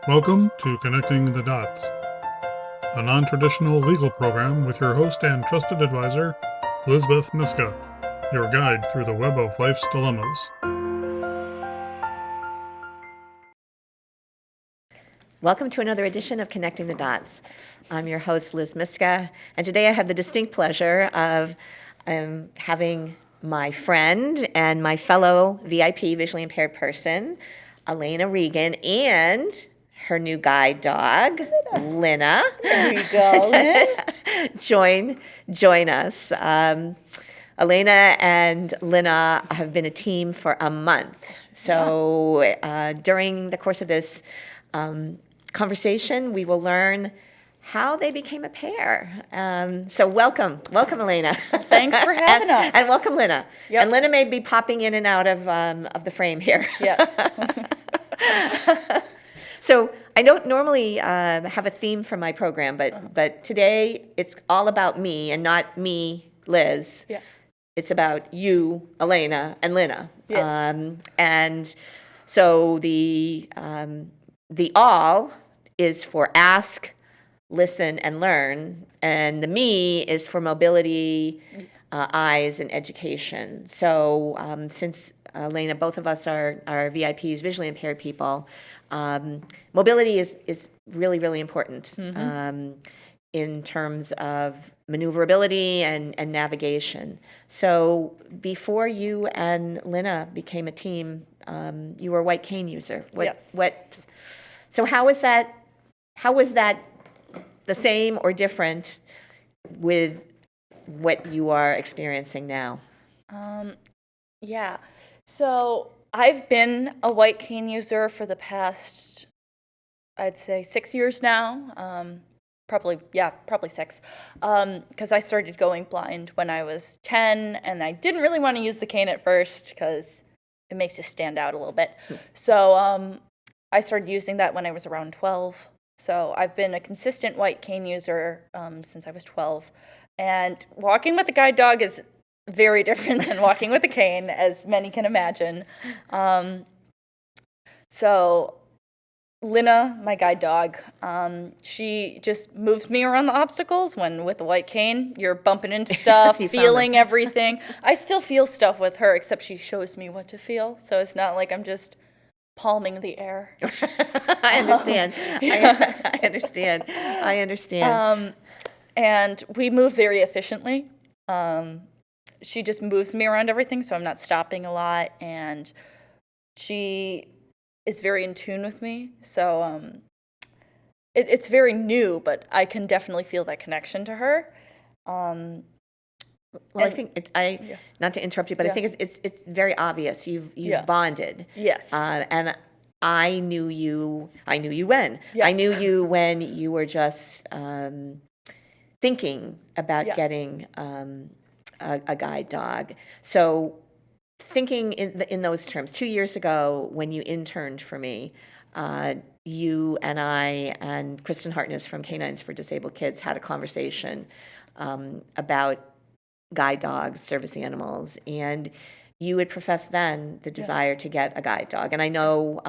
Welcome to Connecting the Dots, a non-traditional legal program with your host and trusted advisor, Liz Myska, your guide through the web of life's dilemmas. Welcome to another edition of Connecting the Dots. I'm your host, Liz Myska, and today I have the distinct pleasure of having my friend and my fellow VIP, visually impaired person, Elana Regan, and her new guide dog, Lina. There you go, Lynn. join us. Elana and Lina have been a team for a month. So during the course of this conversation, we will learn how they became a pair. So welcome, Elana. Thanks for having us. And welcome, Lina. Yep. And Lina may be popping in and out of the frame here. Yes. So I don't normally have a theme for my program, but today it's all about me and not me, Liz. Yeah. It's about you, Elana, and Lina. Yes. And so the all is for ask, listen, and learn, and the me is for mobility, eyes, and education. So since Elana, both of us are VIPs, visually impaired people, mobility is really, really important in terms of maneuverability and navigation. So before you and Lina became a team, you were a white cane user. Yes. So how was that the same or different with what you are experiencing now? Yeah. So I've been a white cane user for the past, I'd say, 6 years now. Probably 6. Because I started going blind when I was 10, and I didn't really want to use the cane at first because it makes you stand out a little bit. So I started using that when I was around 12. So I've been a consistent white cane user since I was 12. And walking with a guide dog is very different than walking with a cane, as many can imagine. So Lina, my guide dog, she just moves me around the obstacles. When with a white cane, you're bumping into stuff, feeling everything. I still feel stuff with her, except she shows me what to feel. So it's not like I'm just palming the air. I understand. I understand. I understand. And we move very efficiently. She just moves me around everything, so I'm not stopping a lot. And she is very in tune with me. So it's very new, but I can definitely feel that connection to her. Well, I think not to interrupt you, but I think it's very obvious. You've bonded. Yes. And I knew you when? Yeah. I knew you when you were just thinking about getting a guide dog. So thinking in those terms, 2 years ago when you interned for me, you and I and Kristen Hartness from Canines for Disabled Kids had a conversation about guide dogs, service animals, and you had professed then the desire to get a guide dog. And I know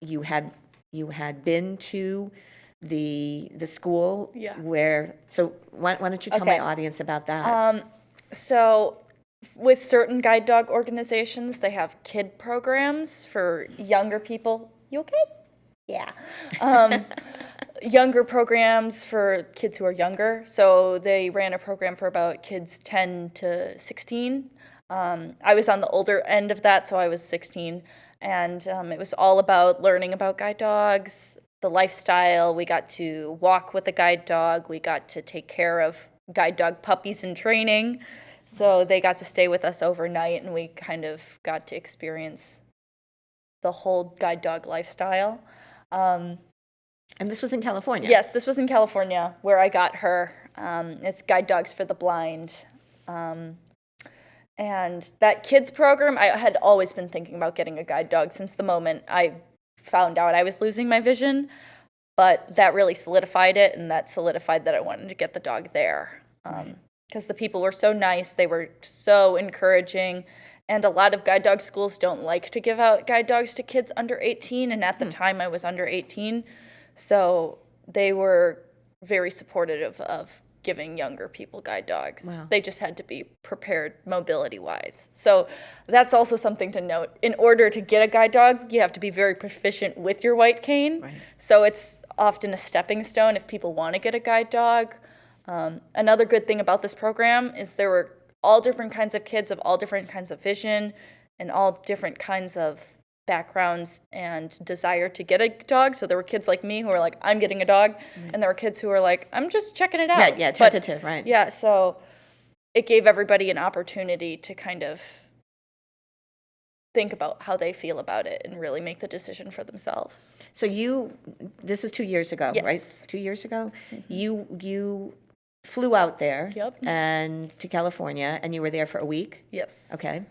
you had been to the school where. So why don't you tell my audience about that? So with certain guide dog organizations, they have kid programs for younger people. You okay? Yeah. Younger programs for kids who are younger. So they ran a program for about kids 10 to 16. I was on the older end of that, so I was 16. And it was all about learning about guide dogs, the lifestyle. We got to walk with a guide dog. We got to take care of guide dog puppies in training. So they got to stay with us overnight, and we kind of got to experience the whole guide dog lifestyle. And this was in California? Yes, this was in California where I got her. It's Guide Dogs for the Blind. And that kids program, I had always been thinking about getting a guide dog since the moment I found out I was losing my vision. But that really solidified it, and that solidified that I wanted to get the dog there. Because the people were so nice, they were so encouraging, And a lot of guide dog schools don't like to give out guide dogs to kids under 18. And at the time I was under 18. So they were very supportive of giving younger people guide dogs. Wow. They just had to be prepared mobility-wise. So that's also something to note. In order to get a guide dog, you have to be very proficient with your white cane. Right. So it's often a stepping stone if people want to get a guide dog. Another good thing about this program is there were all different kinds of kids of all different kinds of vision and all different kinds of backgrounds and desire to get a dog. So there were kids like me who were like, I'm getting a dog. And there were kids who were like, I'm just checking it out. Yeah, tentative, right. Yeah, so it gave everybody an opportunity to kind of think about how they feel about it and really make the decision for themselves. So this is 2 years ago, Yes. right? 2 years ago? You flew out there Yep. and to California, and you were there for a week? Yes. Okay.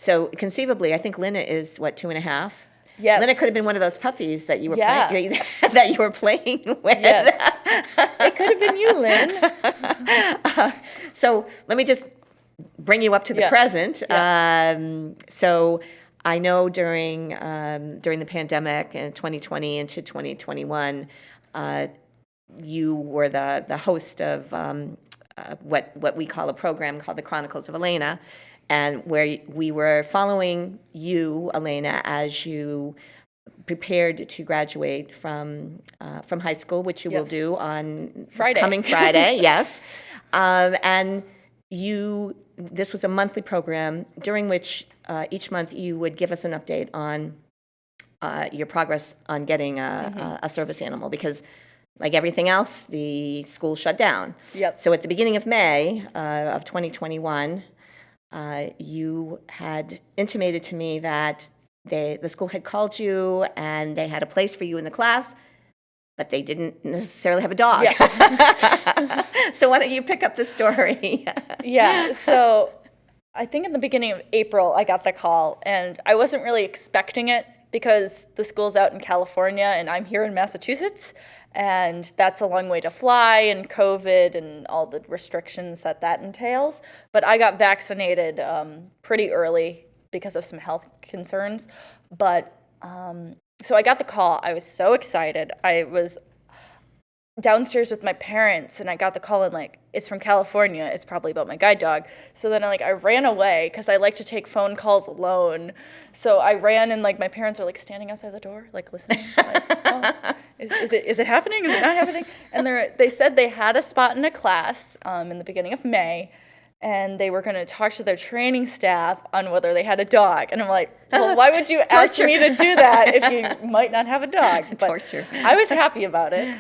So conceively, I think Lina is, 2.5? Yes. Lina could have been one of those puppies that you were Yeah. that you were playing with. Yes. It could have been you, Lynn. So let me just bring you up to the Yeah. present. Yeah. So I know during the pandemic in 2020 into 2021, you were the host of what we call a program called the Chronicles of Elana, and where we were following you, Elana, as you prepared to graduate from high school, which you will Yes. do on this Friday. coming Friday. Yes, and this was a monthly program during which each month you would give us an update on your progress on getting a service animal, because like everything else, the school shut down. Yep. So at the beginning of May of 2021, you had intimated to me that the school had called you and they had a place for you in the class, but they didn't necessarily have a dog. Yeah. So why don't you pick up the story? Yeah, so I think in the beginning of April, I got the call, and I wasn't really expecting it because the school's out in California and I'm here in Massachusetts, and that's a long way to fly, and COVID and all the restrictions that entails. But I got vaccinated pretty early because of some health concerns. But so I got the call. I was so excited. I was downstairs with my parents, and I got the call, and like, it's from California. It's probably about my guide dog. So then I ran away because I like to take phone calls alone. So I ran, and like my parents are like standing outside the door, like listening. Like, oh, is it happening? Is it not happening? And they said they had a spot in a class in the beginning of May, and they were going to talk to their training staff on whether they had a dog. And I'm like, well, why would you ask me to do that if you might not have a dog? But Torture. I was happy about it.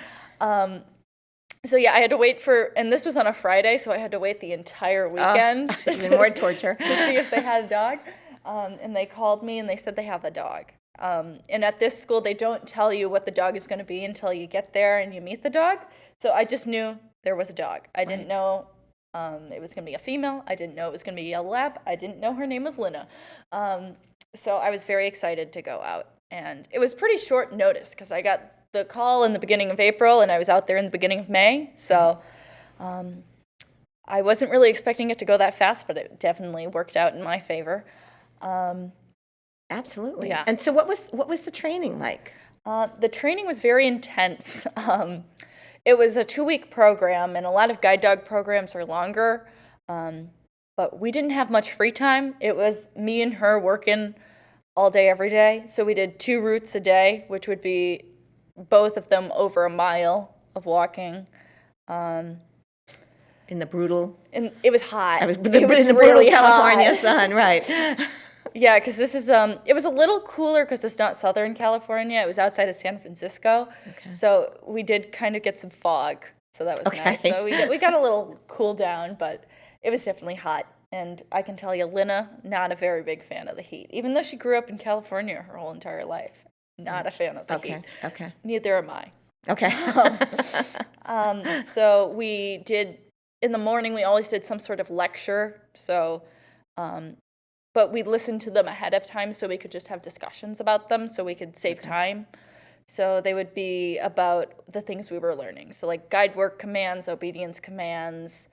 So yeah, I had to wait and this was on a Friday, so I had to wait the entire weekend Even more torture. to see if they had a dog. And they called me and they said they have a dog. And at this school, they don't tell you what the dog is going to be until you get there and you meet the dog. So I just knew there was a dog. I didn't know it was going to be a female. I didn't know it was going to be a lab. I didn't know her name was Lina. So I was very excited to go out. And it was pretty short notice because I got the call in the beginning of April and I was out there in the beginning of May. So I wasn't really expecting it to go that fast, but it definitely worked out in my favor. Absolutely. Yeah. And so what was the training like? The training was very intense. It was a 2-week program, and a lot of guide dog programs are longer, but we didn't have much free time. It was me and her working all day, every day. So we did 2 routes a day, which would be both of them over a mile of walking. In the brutal. And it was hot. I was It in the brutal really California hot. sun, right? Yeah, because this is it was a little cooler because it's not Southern California. It was outside of San Francisco, so we did kind of get some fog. So that was nice. So we got a little cool down, but it was definitely hot. And I can tell you, Lina, not a very big fan of the heat, even though she grew up in California her whole entire life. Not a fan of the heat. Okay. Neither am I. Okay. So we did, in the morning, we always did some sort of lecture. So, but we listened to them ahead of time so we could just have discussions about them so we could save time. So they would be about the things we were learning. So like guide work commands, obedience commands,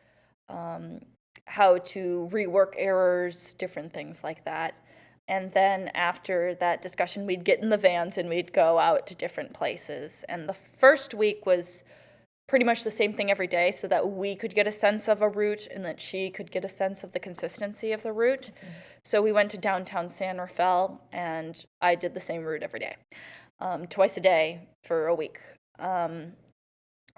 how to rework errors, different things like that. And then after that discussion, we'd get in the vans and we'd go out to different places. And the first week was pretty much the same thing every day, so that we could get a sense of a route and that she could get a sense of the consistency of the route. Okay. So we went to downtown San Rafael, and I did the same route every day, twice a day for a week.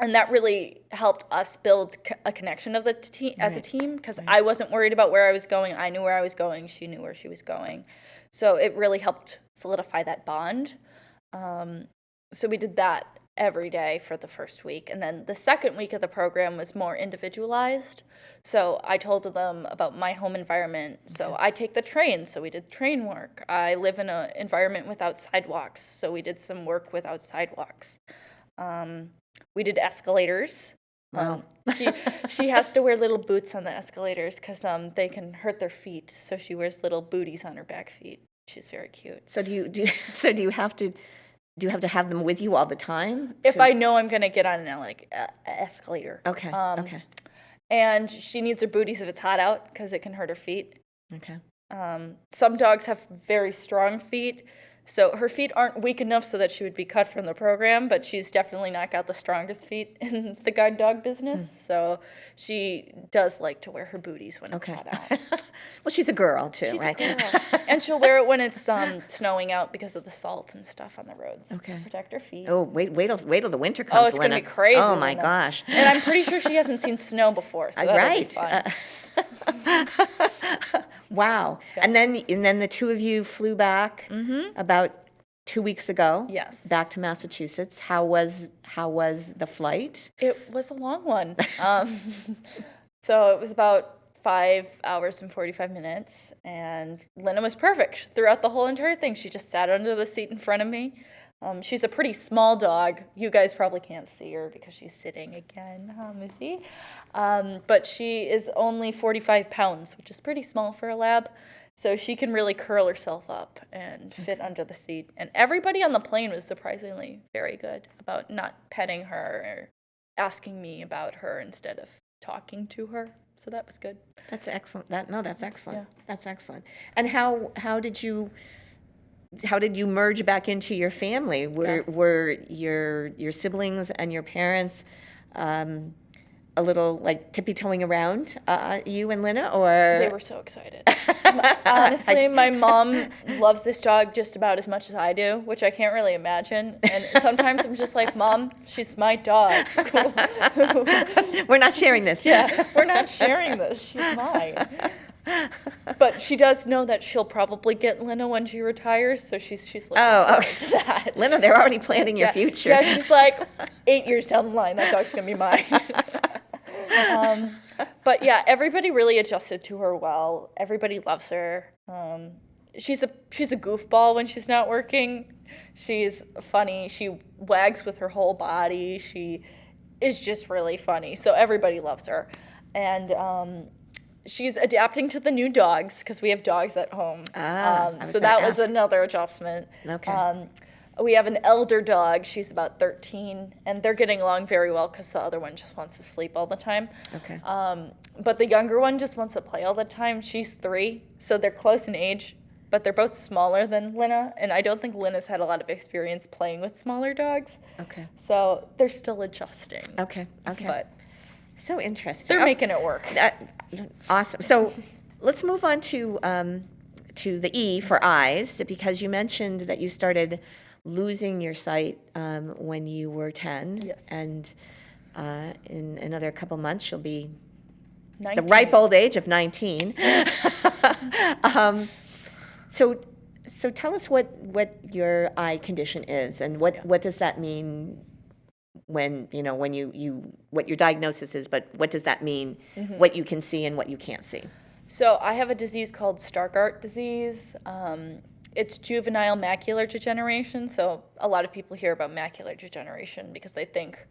And that really helped us build a connection of the as a team, because I wasn't worried about where I was going. I knew where I was going. She knew where she was going. So it really helped solidify that bond. So we did that every day for the first week. And then the second week of the program was more individualized. So I told them about my home environment. So I take the train, so we did train work. I live in an environment without sidewalks, so we did some work without sidewalks. We did escalators. Wow. She has to wear little boots on the escalators because they can hurt their feet. So she wears little booties on her back feet. She's very cute. So do you have to have them with you all the time? If I know I'm gonna get on an escalator. Okay. Okay. And she needs her booties if it's hot out because it can hurt her feet. Okay. Some dogs have very strong feet. So her feet aren't weak enough so that she would be cut from the program, but she's definitely not got the strongest feet in the guide dog business. So she does like to wear her booties when it's hot out. Well, she's a girl too, She's right? a girl. And she'll wear it when it's snowing out because of the salt and stuff on the roads to protect her feet. Oh, wait till the winter comes. Oh, it's going to be crazy. Oh my gosh. And I'm pretty sure she hasn't seen snow before, so that'll be fun. Wow. Yeah. And then the two of you flew back about 2 weeks ago. Yes. Back to Massachusetts. How was the flight? It was a long one. So it was about 5 hours and 45 minutes, and Lena was perfect throughout the whole entire thing. She just sat under the seat in front of me. She's a pretty small dog. You guys probably can't see her because she's sitting again, huh, Missy? But she is only 45 pounds, which is pretty small for a lab. So she can really curl herself up and fit under the seat. And everybody on the plane was surprisingly very good about not petting her or asking me about her instead of talking to her. So that was good. That's excellent. That's excellent. Yeah. That's excellent. And how did you merge back into your family? Were your siblings and your parents a little like tippy-toeing around you and Lena, or? They were so excited. Honestly, my mom loves this dog just about as much as I do, which I can't really imagine. And sometimes I'm just like, Mom, she's my dog. We're not sharing this. Yeah, we're not sharing this. She's mine. But she does know that she'll probably get Lena when she retires, so she's looking forward to that. Lena, they're already planning your future. Yeah, she's like, 8 years down the line, that dog's going to be mine. But yeah, everybody really adjusted to her well. Everybody loves her. She's a goofball when she's not working. She's funny. She wags with her whole body. She is just really funny. So everybody loves her. And she's adapting to the new dogs because we have dogs at home. So that was another adjustment. Okay. We have an elder dog. She's about 13, and they're getting along very well because the other one just wants to sleep all the time. Okay. But the younger one just wants to play all the time. She's 3, so they're close in age, but they're both smaller than Lena, and I don't think Lena's had a lot of experience playing with smaller dogs. Okay. So they're still adjusting. Okay. But so interesting. they're making it work. Awesome. So let's move on to the E for eyes, because you mentioned that you started losing your sight when you were 10. Yes. And in another couple months, you'll be 19. the ripe old age of 19. So tell us what your eye condition is, and what does that mean when what your diagnosis is, but what does that mean, what you can see and what you can't see? So I have a disease called Stargardt disease. It's juvenile macular degeneration. So a lot of people hear about macular degeneration because they think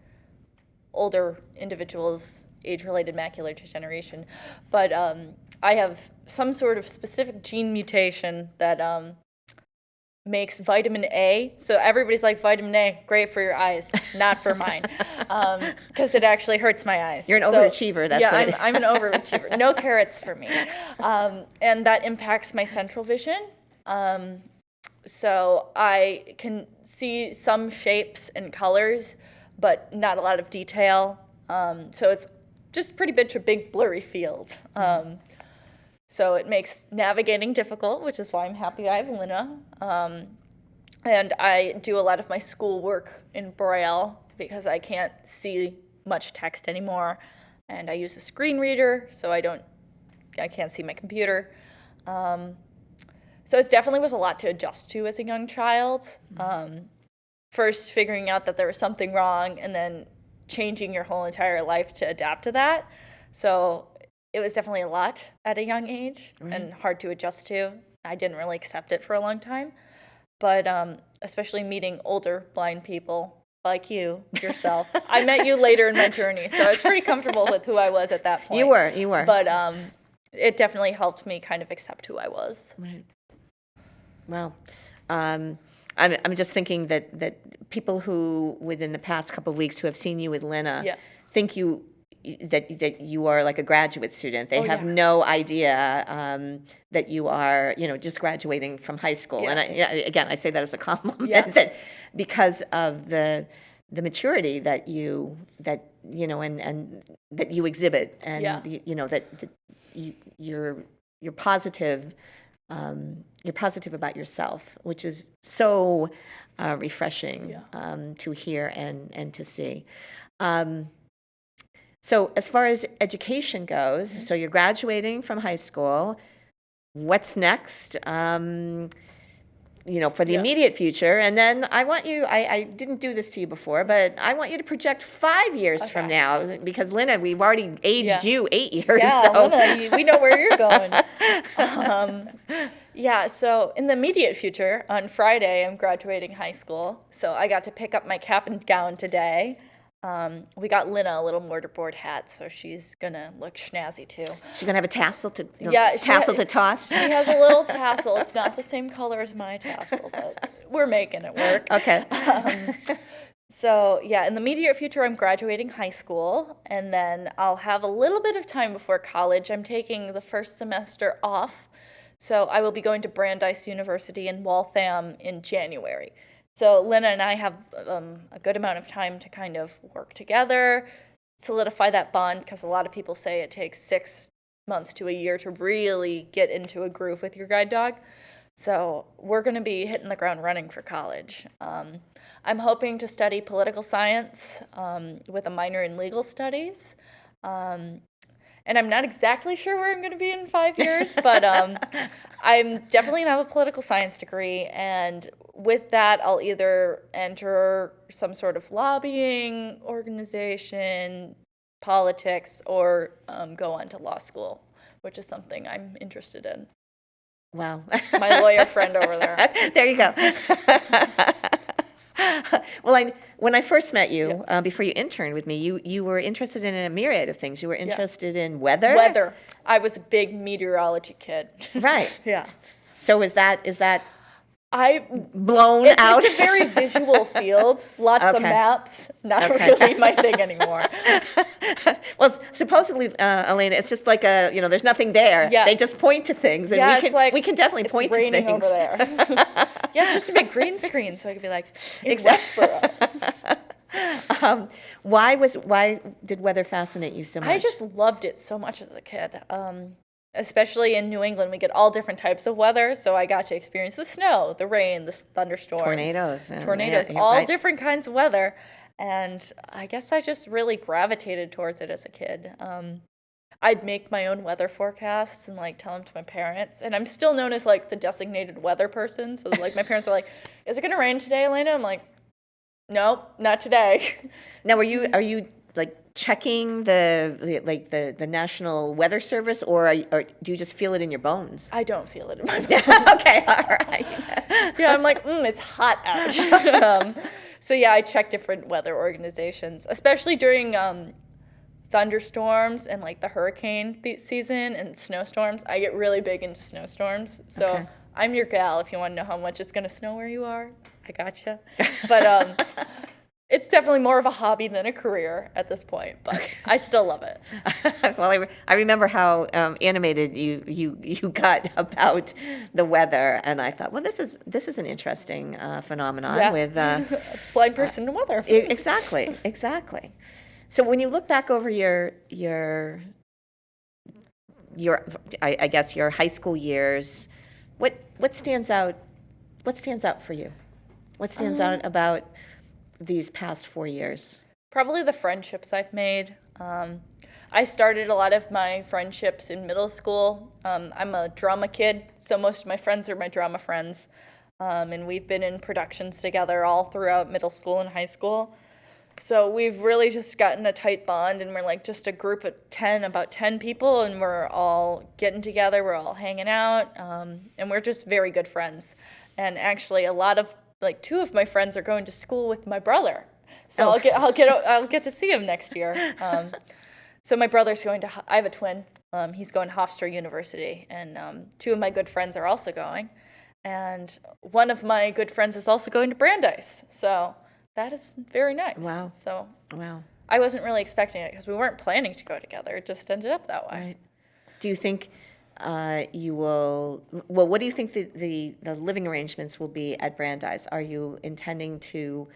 older individuals, age-related macular degeneration. But I have some sort of specific gene mutation that Um, makes vitamin A. So everybody's like, vitamin A, great for your eyes, not for mine, because it actually hurts my eyes. You're an overachiever. That's what it is. I'm an overachiever. No carrots for me. And that impacts my central vision. So I can see some shapes and colors, but not a lot of detail. So it's just pretty much a big blurry field. So it makes navigating difficult, which is why I'm happy I have Lina. And I do a lot of my school work in Braille because I can't see much text anymore. And I use a screen reader, so I can't see my computer. So it definitely was a lot to adjust to as a young child. First figuring out that there was something wrong and then changing your whole entire life to adapt to that. So it was definitely a lot at a young age and hard to adjust to. I didn't really accept it for a long time. But especially meeting older blind people like yourself. I met you later in my journey, so I was pretty comfortable with who I was at that point. You were. But it definitely helped me kind of accept who I was. Right. Well, I'm just thinking that people who within the past couple of weeks who have seen you with Lina think that you are like a graduate student. They have no idea that you are, just graduating from high school. Yeah. And I say that as a compliment, that because of the maturity that you and that you exhibit, and that you're positive. You're positive about yourself, which is so refreshing to hear and to see. So as far as education goes, so you're graduating from high school. What's next? For the immediate future. And then I want you, I didn't do this to you before, but I want you to project 5 years from now, because Lina, we've already aged you 8 years. Yeah, so. Lina, we know where you're going. So in the immediate future, on Friday, I'm graduating high school. So I got to pick up my cap and gown today. We got Lina a little mortarboard hat, so she's gonna look snazzy too. She's gonna have a tassel to to toss. She has a little tassel. It's not the same color as my tassel, but we're making it work. Okay. So in the immediate future, I'm graduating high school, and then I'll have a little bit of time before college. I'm taking the first semester off, so I will be going to Brandeis University in Waltham in January. So Lina and I have a good amount of time to kind of work together, solidify that bond, because a lot of people say it takes 6 months to a year to really get into a groove with your guide dog. So we're going to be hitting the ground running for college. I'm hoping to study political science with a minor in legal studies. And I'm not exactly sure where I'm going to be in 5 years, but I'm definitely going to have a political science degree. And with that, I'll either enter some sort of lobbying organization, politics, or go on to law school, which is something I'm interested in. Wow. My lawyer friend over there. There you go. Well, when I first met you, before you interned with me, you were interested in a myriad of things. You were interested in weather. Weather. I was a big meteorology kid. Right. Yeah. So is that blown out? It's a very visual field. Lots of maps. Not really my thing ananymore. Well, supposedly, Elena, it's just like there's nothing there. Yeah. They just point to things, and we can definitely point to things. It's raining over there. It's just a big green screen, so I could be like, in Westboro. Why did weather fascinate you so much? I just loved it so much as a kid. Especially in New England, we get all different types of weather, so I got to experience the snow, the rain, the thunderstorms. Tornadoes, all different kinds of weather. And I guess I just really gravitated towards it as a kid. I'd make my own weather forecasts and tell them to my parents. And I'm still known as the designated weather person. So my parents are like, "Is it going to rain today, Elena?" I'm like, "Nope, not today." Now, are you checking the National Weather Service, or do you just feel it in your bones? I don't feel it in my bones. Okay, all right. I'm like, it's hot out. So I check different weather organizations, especially during thunderstorms and the hurricane season and snowstorms. I get really big into snowstorms, so I'm your gal if you want to know how much it's going to snow where you are. I gotcha. But it's definitely more of a hobby than a career at this point, but I still love it. Well, I remember how animated you got about the weather, and I thought, well, this is an interesting phenomenon with blind person to weather. Exactly. So when you look back over your I guess your high school years, what stands out? What stands out for you? What stands out about these past 4 years? Probably the friendships I've made. I started a lot of my friendships in middle school. I'm a drama kid, so most of my friends are my drama friends. And we've been in productions together all throughout middle school and high school. So we've really just gotten a tight bond, and we're like just a group of about 10 people, and we're all getting together, we're all hanging out, and we're just very good friends. And actually a lot of, like, 2 of my friends are going to school with my brother. So I'll get to see him next year. So my brother's going to, I have a twin, he's going to Hofstra University, and 2 of my good friends are also going. And one of my good friends is also going to Brandeis. So that is very nice. Wow. So wow. I wasn't really expecting it because we weren't planning to go together. It just ended up that way. Right. Do you think you will? Well, what do you think the living arrangements will be at Brandeis? Are you intending to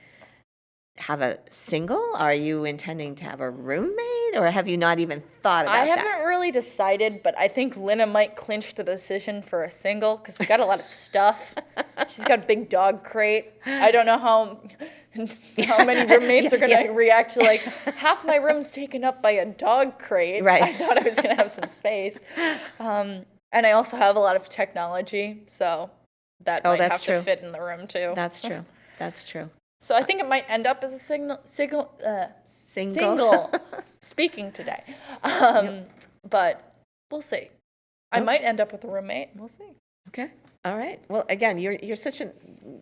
have a single? Are you intending to have a roommate, or have you not even thought about that? I haven't really decided, but I think Lena might clinch the decision for a single because we got a lot of stuff. She's got a big dog crate. I don't know how many roommates are going to react to, like, half my room's taken up by a dog crate. Right. I thought I was going to have some space. And I also have a lot of technology, so that might have to fit in the room too. That's true. That's true. So I think it might end up as a single. Speaking today. But we'll see. I might end up with a roommate. We'll see. Okay. All right. Well, again, you're such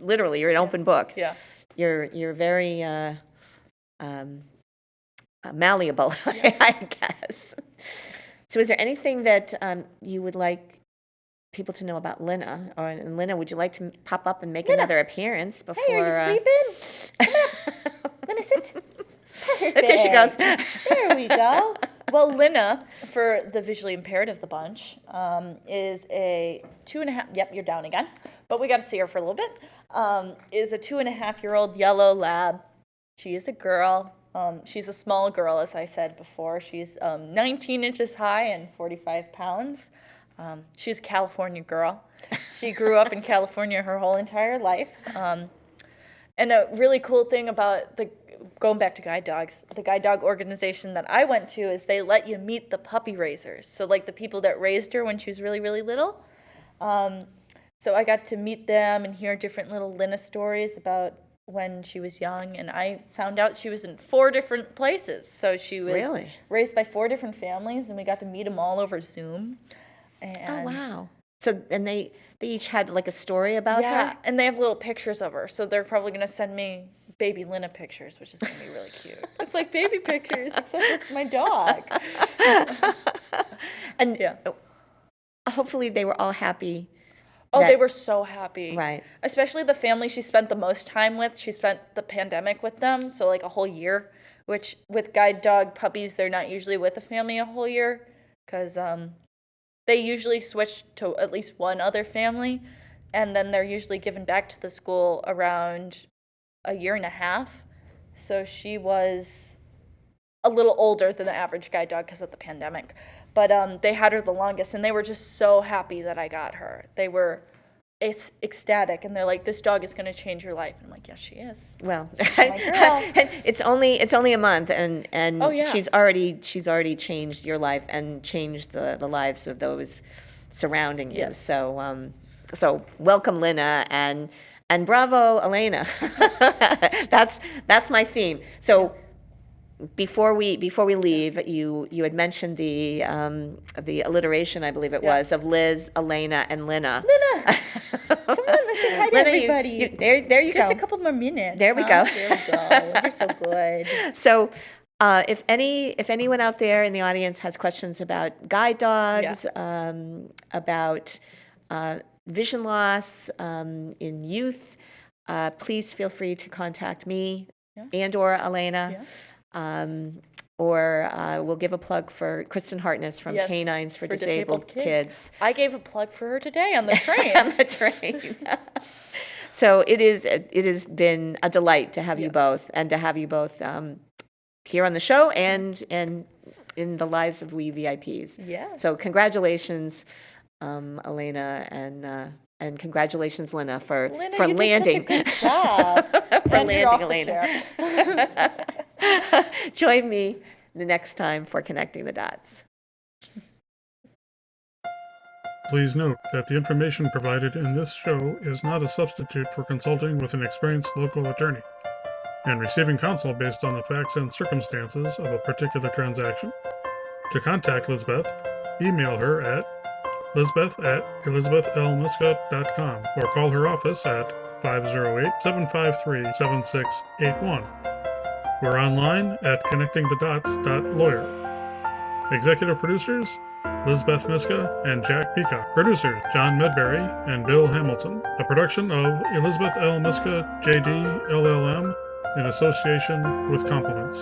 literally, you're an open book. Yeah. You're very malleable, I guess. So is there anything that you would like people to know about Lena? Or Lena, would you like to pop up and make another appearance before? Hey, are you sleeping? Lena, sit. Perfect. There she goes. There we go. Well, Lena, for the visually impaired of the bunch, is a 2.5. Yep, you're down again. But we got to see her for a little bit. Is a 2.5-year-old yellow lab. She is a girl. She's a small girl, as I said before. She's 19 inches high and 45 pounds. She's a California girl. She grew up in California her whole entire life. And a really cool thing about going back to guide dogs, the guide dog organization that I went to is they let you meet the puppy raisers. So, like, the people that raised her when she was really, really little. So I got to meet them and hear different little Lena stories about when she was young. And I found out she was in 4 different places. So she was raised by 4 different families, and we got to meet them all over Zoom. And oh, wow. So, and they each had, like, a story about her? Yeah, and they have little pictures of her. So they're probably going to send me baby Lena pictures, which is going to be really cute. It's like baby pictures, except for my dog. And hopefully they were all happy. Oh, they were so happy. Right. Especially the family she spent the most time with. She spent the pandemic with them, so like a whole year, which with guide dog puppies, they're not usually with a family a whole year because they usually switch to at least one other family, and then they're usually given back to the school around a year and a half. So she was a little older than the average guide dog because of the pandemic. But they had her the longest, and they were just so happy that I got her. They were ecstatic, and they're like, "This dog is going to change your life." And I'm like, "Yes, she is." Well, like, it's only a month, and oh, yeah. she's already changed your life and changed the lives of those surrounding you. Yes. So welcome, Lena, and bravo, Elena. That's my theme. So. Before we leave, you had mentioned the alliteration, I believe it was, of Liz, Elena, and Lena. Lena, come on, let's say hi to everybody. There you go. Just a couple more minutes. There we go. There we go. You're so good. So, if anyone out there in the audience has questions about guide dogs, about vision loss in youth, please feel free to contact me and or Elana. Or we'll give a plug for Kristen Hartness from Canines for Disabled Kids. I gave a plug for her today on the train. On the train. So it has been a delight to have you both, and to have you both here on the show and in the lives of we VIPs. Yes. So congratulations, Elana, and congratulations, Lynna, for landing. Did such a good job. For landing, Elana. Join me the next time for Connecting the Dots. Please note that the information provided in this show is not a substitute for consulting with an experienced local attorney and receiving counsel based on the facts and circumstances of a particular transaction. To contact Lizbeth, email her at lisbeth@elizabethlmyska.com or call her office at 508-753-7681. We're online at connectingthedots.lawyer. Executive producers, Lizbeth Myska and Jack Peacock. Producers, John Medberry and Bill Hamilton. A production of Elizabeth L. Myska, JD, LLM, in association with Compliments.